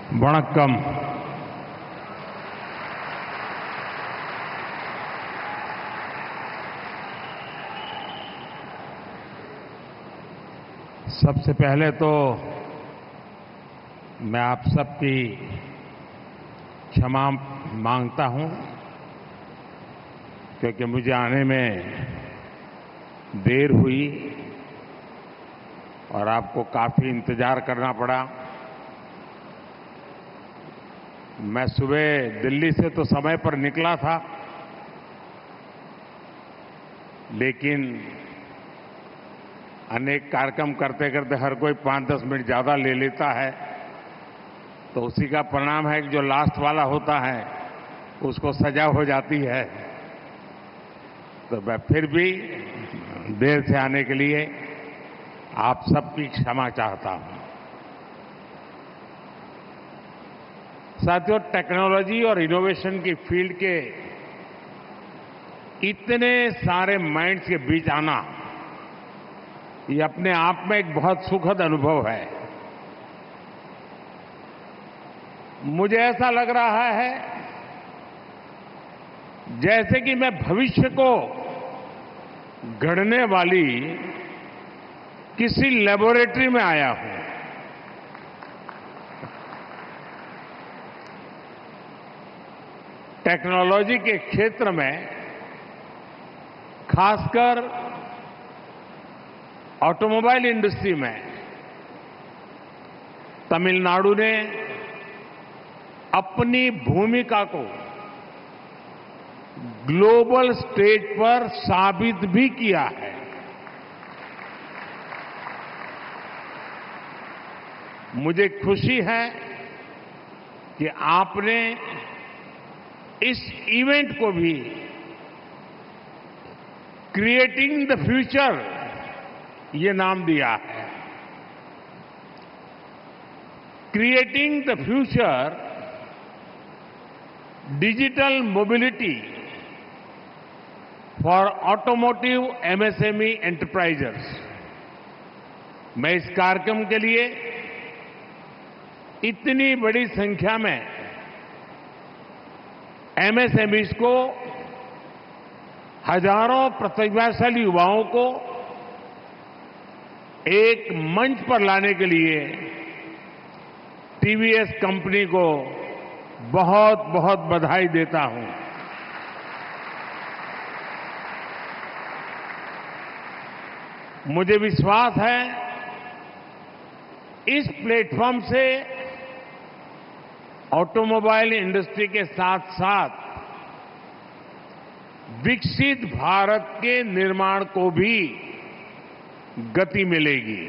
வணக்கம். सबसे पहले तो मैं आप सबकी क्षमा मांगता हूं क्योंकि मुझे आने में देर हुई और आपको काफी इंतजार करना पड़ा। मैं सुबह दिल्ली से तो समय पर निकला था, लेकिन अनेक कार्यक्रम करते करते हर कोई 5-10 मिनट ज्यादा ले लेता है, तो उसी का परिणाम है कि जो लास्ट वाला होता है उसको सजा हो जाती है। तो मैं फिर भी देर से आने के लिए आप सबकी क्षमा चाहता हूं। साथियों, टेक्नोलॉजी और इनोवेशन की फील्ड के इतने सारे माइंड्स के बीच आना, ये अपने आप में एक बहुत सुखद अनुभव है। मुझे ऐसा लग रहा है जैसे कि मैं भविष्य को गढ़ने वाली किसी लेबोरेटरी में आया हूं। टेक्नोलॉजी के क्षेत्र में खासकर ऑटोमोबाइल इंडस्ट्री में तमिलनाडु ने अपनी भूमिका को ग्लोबल स्टेज पर साबित भी किया है। मुझे खुशी है कि आपने इस इवेंट को भी क्रिएटिंग द फ्यूचर ये नाम दिया है। Creating the future digital mobility for automotive MSME enterprisers. मैं इस कार्यक्रम के लिए इतनी बड़ी संख्या में एमएसएमईज को, हजारों प्रतिभाशाली युवाओं को एक मंच पर लाने के लिए टीवीएस कंपनी को बहुत बहुत बधाई देता हूं। मुझे विश्वास है इस प्लेटफॉर्म से ऑटोमोबाइल इंडस्ट्री के साथ साथ विकसित भारत के निर्माण को भी गति मिलेगी।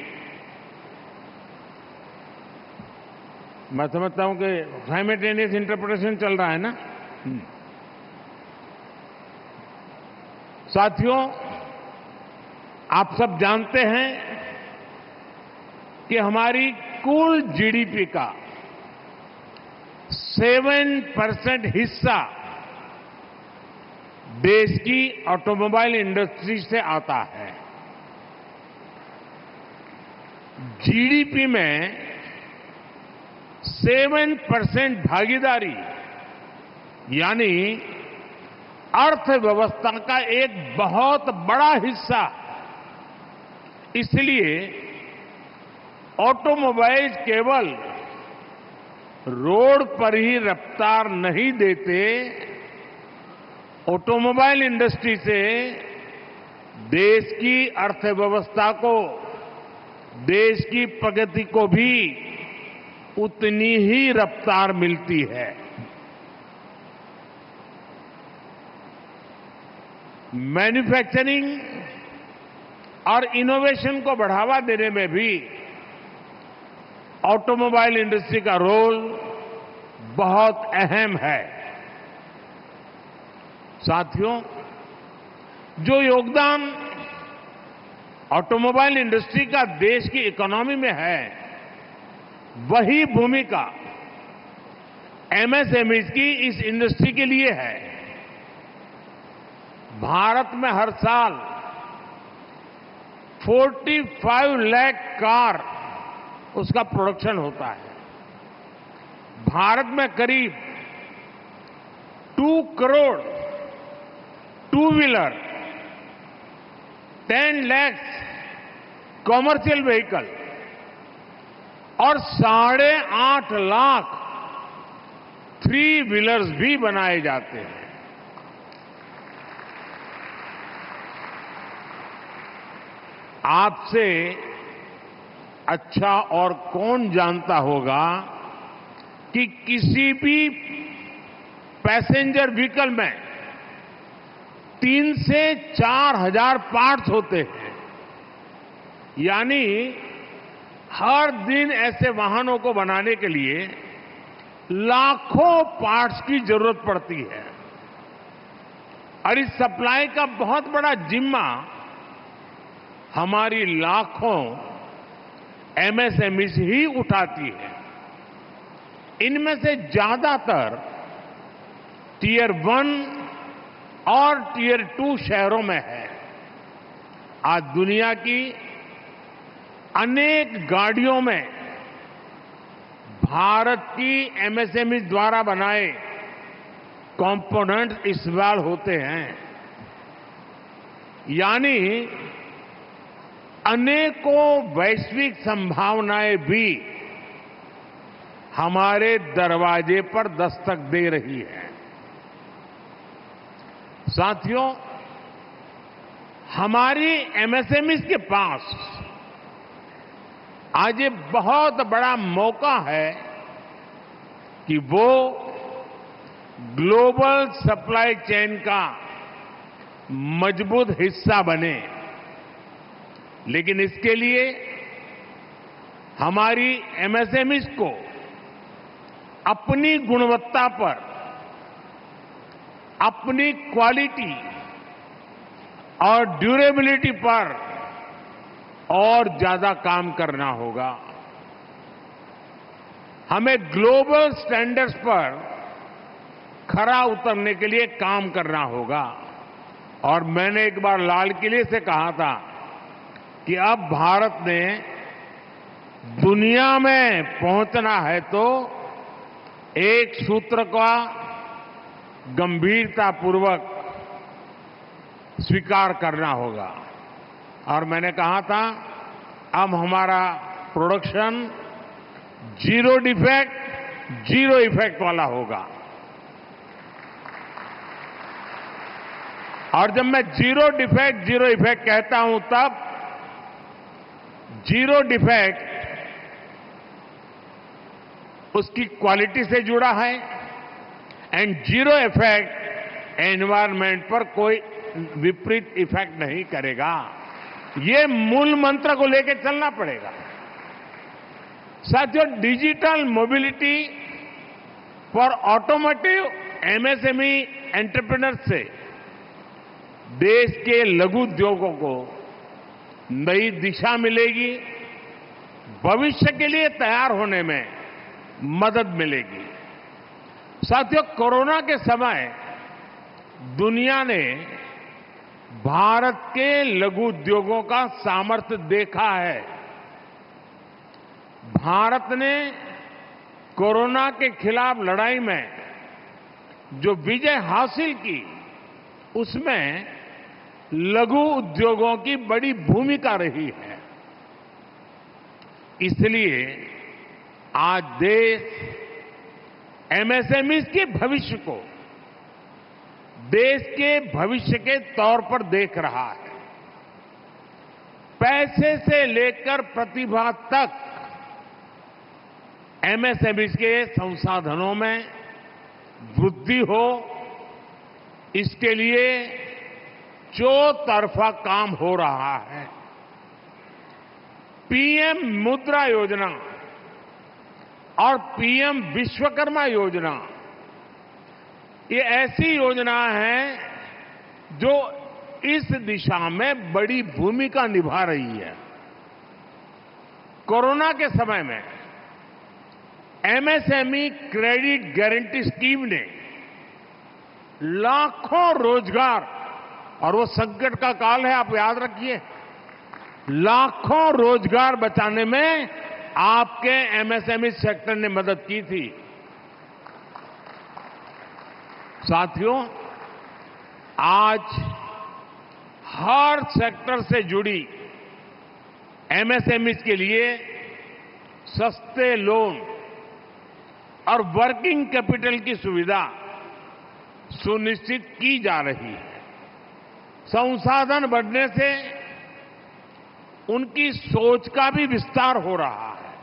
मैं समझता हूं कि साइमल्टेनियस इंटरप्रिटेशन चल रहा है ना। साथियों, आप सब जानते हैं कि हमारी कुल जीडीपी का 7% हिस्सा देश की ऑटोमोबाइल इंडस्ट्री से आता है। जीडीपी में 7% भागीदारी यानी अर्थव्यवस्था का एक बहुत बड़ा हिस्सा। इसलिए ऑटोमोबाइल केवल रोड पर ही रफ्तार नहीं देते, ऑटोमोबाइल इंडस्ट्री से देश की अर्थव्यवस्था को, देश की प्रगति को भी उतनी ही रफ्तार मिलती है। मैन्युफैक्चरिंग और इनोवेशन को बढ़ावा देने में भी ऑटोमोबाइल इंडस्ट्री का रोल बहुत अहम है। साथियों, जो योगदान ऑटोमोबाइल इंडस्ट्री का देश की इकोनॉमी में है, वही भूमिका एमएसएमईज की इस इंडस्ट्री के लिए है। भारत में हर साल 45 लाख कार उसका प्रोडक्शन होता है। भारत में करीब 2 crore two wheeler, 10 lakh commercial vehicle और 8.5 लाख 3 व्हीलर्स भी बनाए जाते हैं। आपसे अच्छा और कौन जानता होगा कि किसी भी पैसेंजर व्हीकल में 3 से 4 हजार पार्ट्स होते हैं। यानी हर दिन ऐसे वाहनों को बनाने के लिए लाखों पार्ट्स की जरूरत पड़ती है और इस सप्लाई का बहुत बड़ा जिम्मा हमारी लाखों एमएसएमई ही उठाती है। इनमें से ज्यादातर टियर 1 और टियर 2 शहरों में है। आज दुनिया की अनेक गाड़ियों में भारत की एमएसएमई द्वारा बनाए कंपोनेंट्स इस्तेमाल होते हैं। यानी अनेकों वैश्विक संभावनाएं भी हमारे दरवाजे पर दस्तक दे रही है। साथियों, हमारी एमएसएमई के पास आज ये बहुत बड़ा मौका है कि वो ग्लोबल सप्लाई चेन का मजबूत हिस्सा बने। लेकिन इसके लिए हमारी एमएसएमई को अपनी गुणवत्ता पर, अपनी क्वालिटी और ड्यूरेबिलिटी पर और ज्यादा काम करना होगा। हमें ग्लोबल स्टैंडर्ड्स पर खरा उतरने के लिए काम करना होगा। और मैंने एक बार लाल किले से कहा था कि अब भारत ने दुनिया में पहुंचना है तो एक सूत्र का गंभीरतापूर्वक स्वीकार करना होगा। और मैंने कहा था अब हमारा प्रोडक्शन 0 डिफेक्ट, 0 इफेक्ट वाला होगा। और जब मैं 0 डिफेक्ट, 0 इफेक्ट कहता हूं तब 0 डिफेक्ट उसकी क्वालिटी से जुड़ा है एंड 0 इफेक्ट एनवायरमेंट पर कोई विपरीत इफेक्ट नहीं करेगा। ये मूल मंत्र को लेकर चलना पड़ेगा। साथियों, digital mobility for automotive MSME entrepreneurs से देश के लघु उद्योगों को नई दिशा मिलेगी, भविष्य के लिए तैयार होने में मदद मिलेगी। साथियों, कोरोना के समय दुनिया ने भारत के लघु उद्योगों का सामर्थ्य देखा है। भारत ने कोरोना के खिलाफ लड़ाई में जो विजय हासिल की, उसमें लघु उद्योगों की बड़ी भूमिका रही है। इसलिए आज देश एमएसएमई के भविष्य को देश के भविष्य के तौर पर देख रहा है। पैसे से लेकर प्रतिभा तक एमएसएमई के संसाधनों में वृद्धि हो, इसके लिए चौतरफा काम हो रहा है। पीएम मुद्रा योजना और पीएम विश्वकर्मा योजना, ये ऐसी योजना है जो इस दिशा में बड़ी भूमिका निभा रही है। कोरोना के समय में एमएसएमई क्रेडिट गारंटी स्कीम ने लाखों रोजगार, और वो संकट का काल है, आप याद रखिए, लाखों रोजगार बचाने में आपके एमएसएमई सेक्टर ने मदद की थी। साथियों, आज हर सेक्टर से जुड़ी एमएसएमईज के लिए सस्ते लोन और वर्किंग कैपिटल की सुविधा सुनिश्चित की जा रही है। संसाधन बढ़ने से उनकी सोच का भी विस्तार हो रहा है।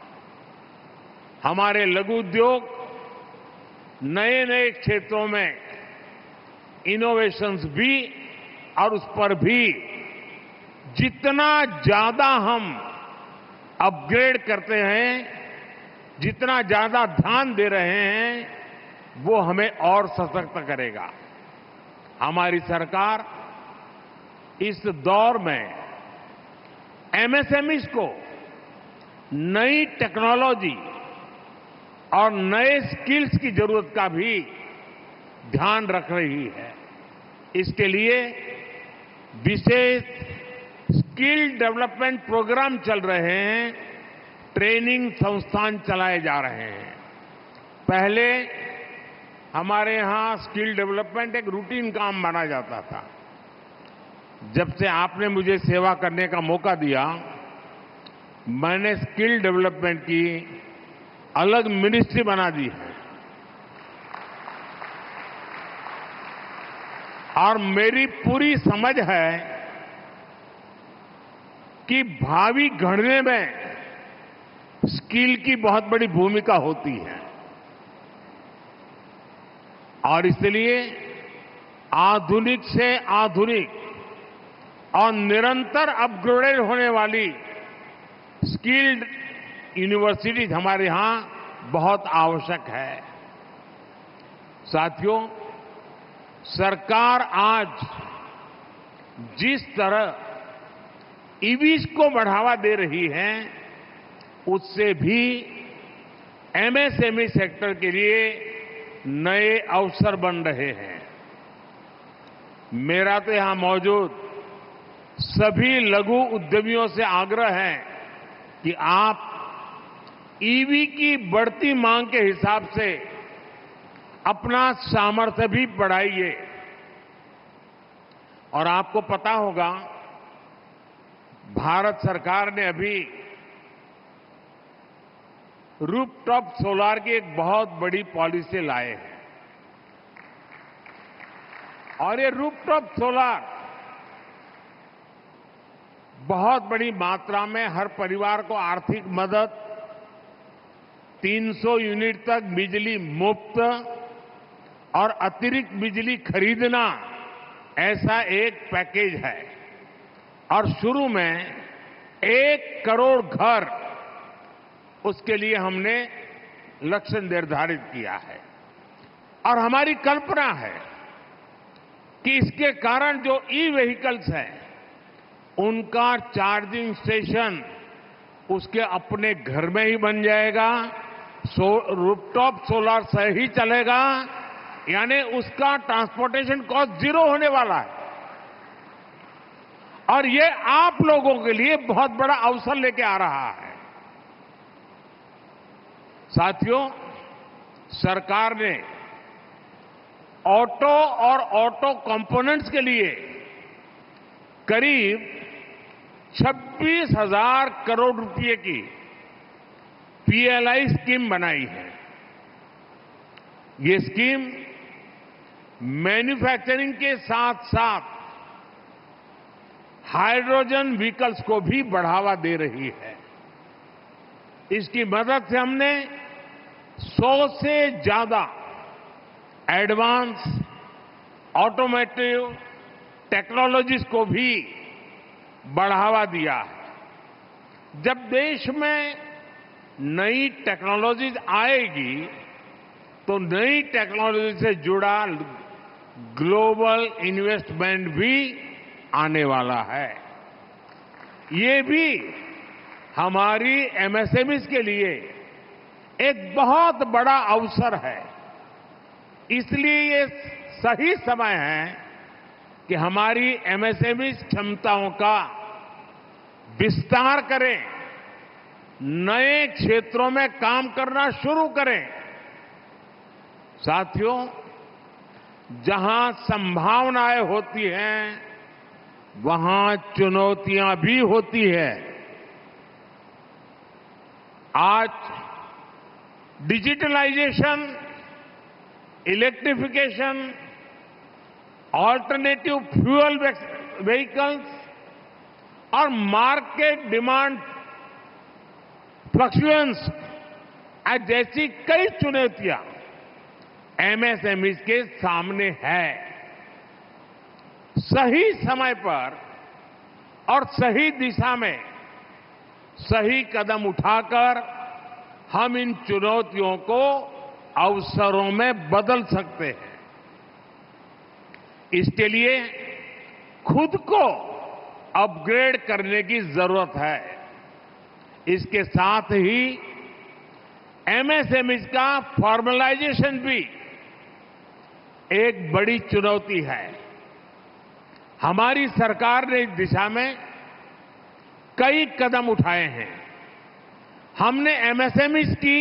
हमारे लघु उद्योग नए नए क्षेत्रों में इनोवेशंस भी और उस पर भी जितना ज्यादा हम अपग्रेड करते हैं, जितना ज्यादा ध्यान दे रहे हैं, वो हमें और सशक्त करेगा। हमारी सरकार इस दौर में एमएसएमईज को नई टेक्नोलॉजी और नए स्किल्स की जरूरत का भी ध्यान रख रही है। इसके लिए विशेष स्किल डेवलपमेंट प्रोग्राम चल रहे हैं, ट्रेनिंग संस्थान चलाए जा रहे हैं। पहले हमारे यहां स्किल डेवलपमेंट एक रूटीन काम माना जाता था। जब से आपने मुझे सेवा करने का मौका दिया, मैंने स्किल डेवलपमेंट की अलग मिनिस्ट्री बना दी है और मेरी पूरी समझ है कि भावी गढ़ने में स्किल की बहुत बड़ी भूमिका होती है और इसलिए आधुनिक से आधुनिक और निरंतर अपग्रेड होने वाली स्किल्ड यूनिवर्सिटीज हमारे यहां बहुत आवश्यक है। साथियों, सरकार आज जिस तरह ईवीज को बढ़ावा दे रही है, उससे भी एमएसएमई सेक्टर के लिए नए अवसर बन रहे हैं। मेरा तो यहां मौजूद सभी लघु उद्यमियों से आग्रह है कि आप ईवी की बढ़ती मांग के हिसाब से अपना सामर्थ्य भी बढ़ाइए। और आपको पता होगा, भारत सरकार ने अभी रूफटॉप सोलार की एक बहुत बड़ी पॉलिसी लाए है और ये रूफटॉप सोलार बहुत बड़ी मात्रा में हर परिवार को आर्थिक मदद, 300 यूनिट तक बिजली मुफ्त और अतिरिक्त बिजली खरीदना, ऐसा एक पैकेज है। और शुरू में 1 करोड़ घर उसके लिए हमने लक्ष्य निर्धारित किया है और हमारी कल्पना है कि इसके कारण जो ई व्हीकल्स हैं, उनका चार्जिंग स्टेशन उसके अपने घर में ही बन जाएगा, रूफटॉप सोलार से ही चलेगा, यानी उसका ट्रांसपोर्टेशन कॉस्ट 0 होने वाला है। और ये आप लोगों के लिए बहुत बड़ा अवसर लेके आ रहा है। साथियों, सरकार ने ऑटो और ऑटो कंपोनेंट्स के लिए करीब 26,000 करोड़ रुपए की पीएलआई स्कीम बनाई है। ये स्कीम मैन्युफैक्चरिंग के साथ साथ हाइड्रोजन व्हीकल्स को भी बढ़ावा दे रही है। इसकी मदद से हमने 100 से ज्यादा एडवांस ऑटोमेटिव टेक्नोलॉजीज को भी बढ़ावा दिया है। जब देश में नई टेक्नोलॉजीज आएगी तो नई टेक्नोलॉजी से जुड़ा ग्लोबल इन्वेस्टमेंट भी आने वाला है। ये भी हमारी एमएसएमईज के लिए एक बहुत बड़ा अवसर है। इसलिए ये सही समय है कि हमारी एमएसएमईज क्षमताओं का विस्तार करें, नए क्षेत्रों में काम करना शुरू करें। साथियों, जहां संभावनाएं होती हैं, वहां चुनौतियां भी होती है। आज digitalisation, electrification, alternative fuel vehicles और मार्केट डिमांड फ्लक्चुएंस जैसी कई चुनौतियां एमएसएमईज के सामने है। सही समय पर और सही दिशा में सही कदम उठाकर हम इन चुनौतियों को अवसरों में बदल सकते हैं। इसके लिए खुद को अपग्रेड करने की जरूरत है। इसके साथ ही एमएसएमईज का फॉर्मलाइजेशन भी एक बड़ी चुनौती है। हमारी सरकार ने इस दिशा में कई कदम उठाए हैं। हमने एमएसएमईज की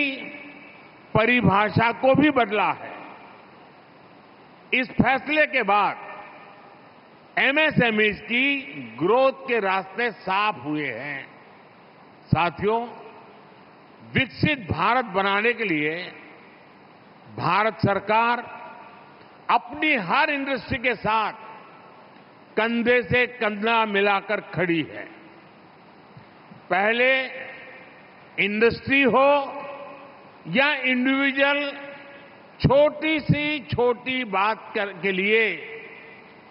परिभाषा को भी बदला है। इस फैसले के बाद एमएसएमईज की ग्रोथ के रास्ते साफ हुए हैं। साथियों, विकसित भारत बनाने के लिए भारत सरकार अपनी हर इंडस्ट्री के साथ कंधे से कंधा मिलाकर खड़ी है। पहले इंडस्ट्री हो या इंडिविजुअल, छोटी सी छोटी बात के लिए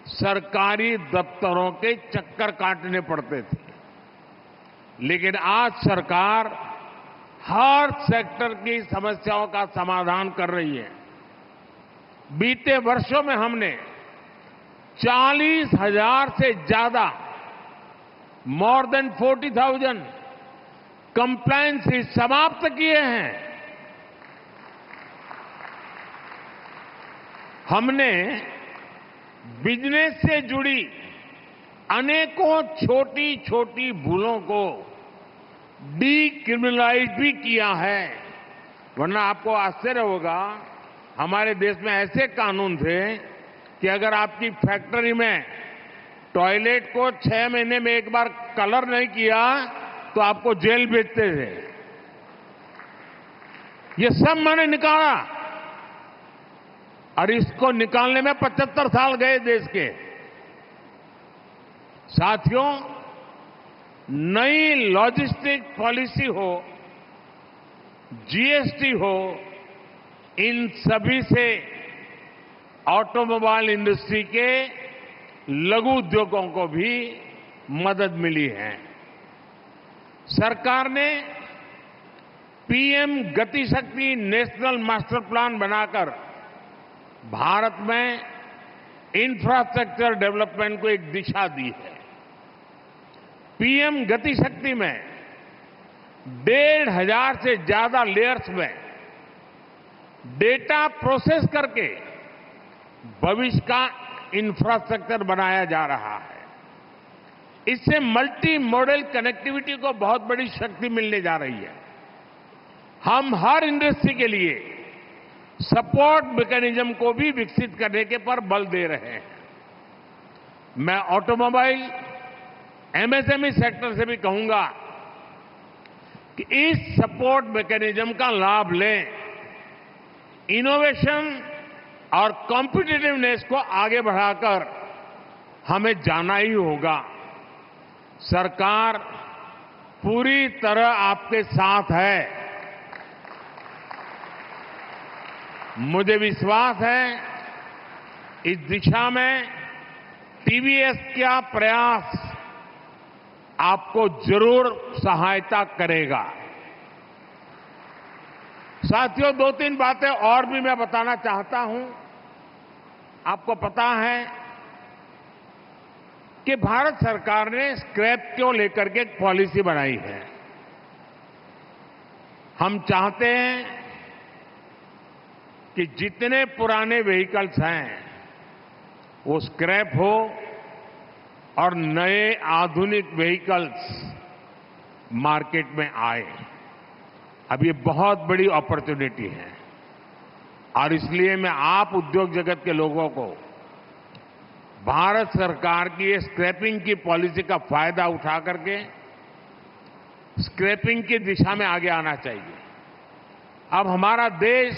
सरकारी दफ्तरों के चक्कर काटने पड़ते थे, लेकिन आज सरकार हर सेक्टर की समस्याओं का समाधान कर रही है। बीते वर्षों में हमने 40,000 से ज्यादा, मोर देन 40,000 कंप्लायंसेस समाप्त किए हैं। हमने बिजनेस से जुड़ी अनेकों छोटी छोटी भूलों को डीक्रिमिनलाइज भी किया है। वरना आपको आश्चर्य होगा, हमारे देश में ऐसे कानून थे कि अगर आपकी फैक्ट्री में टॉयलेट को 6 महीने में एक बार कलर नहीं किया तो आपको जेल भेजते थे। ये सब मैंने निकाला और इसको निकालने में 75 साल गए देश के। साथियों, नई लॉजिस्टिक पॉलिसी हो, जीएसटी हो, इन सभी से ऑटोमोबाइल इंडस्ट्री के लघु उद्योगों को भी मदद मिली है। सरकार ने पीएम गति शक्ति नेशनल मास्टर प्लान बनाकर भारत में इंफ्रास्ट्रक्चर डेवलपमेंट को एक दिशा दी है। पीएम गति शक्ति में 1,500 से ज्यादा लेयर्स में डेटा प्रोसेस करके भविष्य का इंफ्रास्ट्रक्चर बनाया जा रहा है। इससे मल्टी मॉडल कनेक्टिविटी को बहुत बड़ी शक्ति मिलने जा रही है। हम हर इंडस्ट्री के लिए सपोर्ट मैकेनिज्म को भी विकसित करने के पर बल दे रहे हैं। मैं ऑटोमोबाइल, एमएसएमई सेक्टर से भी कहूंगा कि इस सपोर्ट मैकेनिज्म का लाभ लें। इनोवेशन और कॉम्पिटिटिवनेस को आगे बढ़ाकर हमें जाना ही होगा। सरकार पूरी तरह आपके साथ है। मुझे विश्वास है इस दिशा में टीवीएस का प्रयास आपको जरूर सहायता करेगा। साथियों, 2-3 बातें और भी मैं बताना चाहता हूं। आपको पता है कि भारत सरकार ने स्क्रैप को लेकर के एक पॉलिसी बनाई है। हम चाहते हैं कि जितने पुराने व्हीकल्स हैं वो स्क्रैप हो और नए आधुनिक व्हीकल्स मार्केट में आए। अब ये बहुत बड़ी अपॉर्चुनिटी है। और इसलिए मैं आप उद्योग जगत के लोगों को भारत सरकार की ये स्क्रैपिंग की पॉलिसी का फायदा उठा करके स्क्रैपिंग की दिशा में आगे आना चाहिए। अब हमारा देश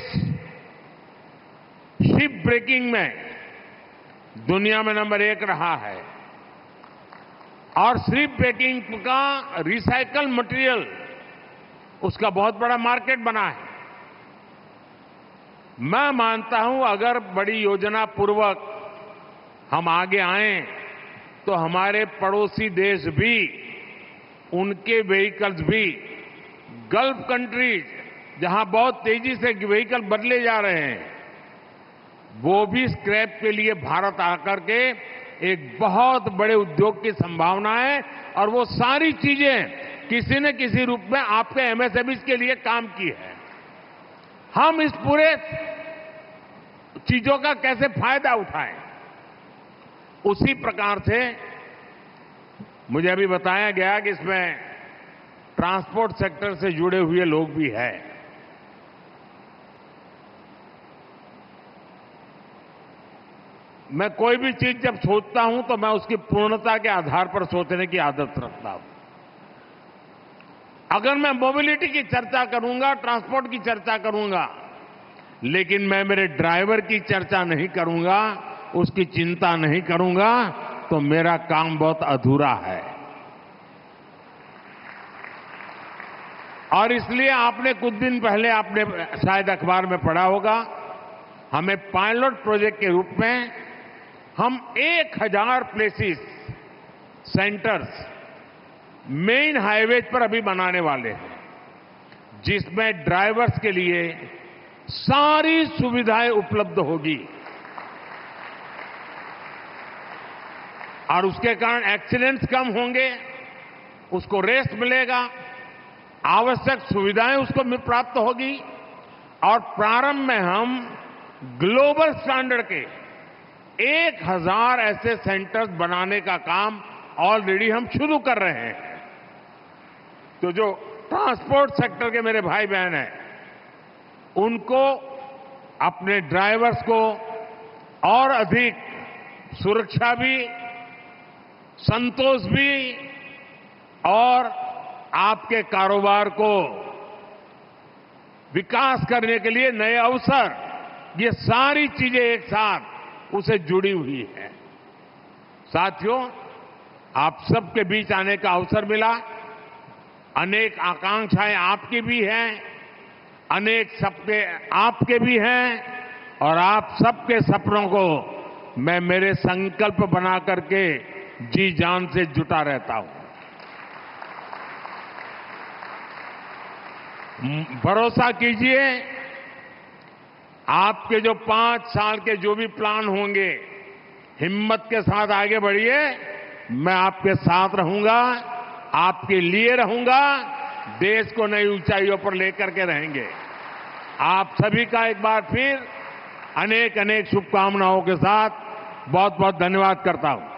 शिप ब्रेकिंग में दुनिया में नंबर 1 रहा है और शिप ब्रेकिंग का रिसाइकल मटेरियल उसका बहुत बड़ा मार्केट बना है। मैं मानता हूं अगर बड़ी योजना पूर्वक हम आगे आए तो हमारे पड़ोसी देश भी, उनके व्हीकल्स भी, गल्फ कंट्रीज जहां बहुत तेजी से व्हीकल बदले जा रहे हैं, वो भी स्क्रैप के लिए भारत आकर के एक बहुत बड़े उद्योग की संभावना है और वो सारी चीजें किसी न किसी रूप में आपके एमएसएमई के लिए काम की है। हम इस पूरे चीजों का कैसे फायदा उठाएं, उसी प्रकार से मुझे अभी बताया गया कि इसमें ट्रांसपोर्ट सेक्टर से जुड़े हुए लोग भी हैं। मैं कोई भी चीज जब सोचता हूं तो मैं उसकी पूर्णता के आधार पर सोचने की आदत रखता हूं। अगर मैं मोबिलिटी की चर्चा करूंगा, ट्रांसपोर्ट की चर्चा करूंगा, लेकिन मैं मेरे ड्राइवर की चर्चा नहीं करूंगा, उसकी चिंता नहीं करूंगा, तो मेरा काम बहुत अधूरा है। और इसलिए आपने कुछ दिन पहले आपने शायद अखबार में पढ़ा होगा, हमें पायलट प्रोजेक्ट के रूप में हम 1000 प्लेसेस, सेंटर्स मेन हाईवेज पर अभी बनाने वाले हैं, जिसमें ड्राइवर्स के लिए सारी सुविधाएं उपलब्ध होगी और उसके कारण एक्सीडेंट्स कम होंगे, उसको रेस्ट मिलेगा, आवश्यक सुविधाएं उसको प्राप्त होगी और प्रारंभ में हम ग्लोबल स्टैंडर्ड के 1000 ऐसे सेंटर्स बनाने का काम ऑलरेडी हम शुरू कर रहे हैं। तो जो ट्रांसपोर्ट सेक्टर के मेरे भाई बहन हैं, उनको, अपने ड्राइवर्स को और अधिक सुरक्षा भी, संतोष भी और आपके कारोबार को विकास करने के लिए नए अवसर, ये सारी चीजें एक साथ उसे जुड़ी हुई है। साथियों, आप सबके बीच आने का अवसर मिला। अनेक आकांक्षाएं आपकी भी हैं, अनेक सपने आपके भी हैं और आप सबके सपनों को मैं मेरे संकल्प बना करके जी जान से जुटा रहता हूं। भरोसा कीजिए, आपके जो 5 साल के जो भी प्लान होंगे, हिम्मत के साथ आगे बढ़िए। मैं आपके साथ रहूंगा, आपके लिए रहूंगा, देश को नई ऊंचाइयों पर लेकर के रहेंगे। आप सभी का एक बार फिर अनेक अनेक शुभकामनाओं के साथ बहुत बहुत धन्यवाद करता हूं।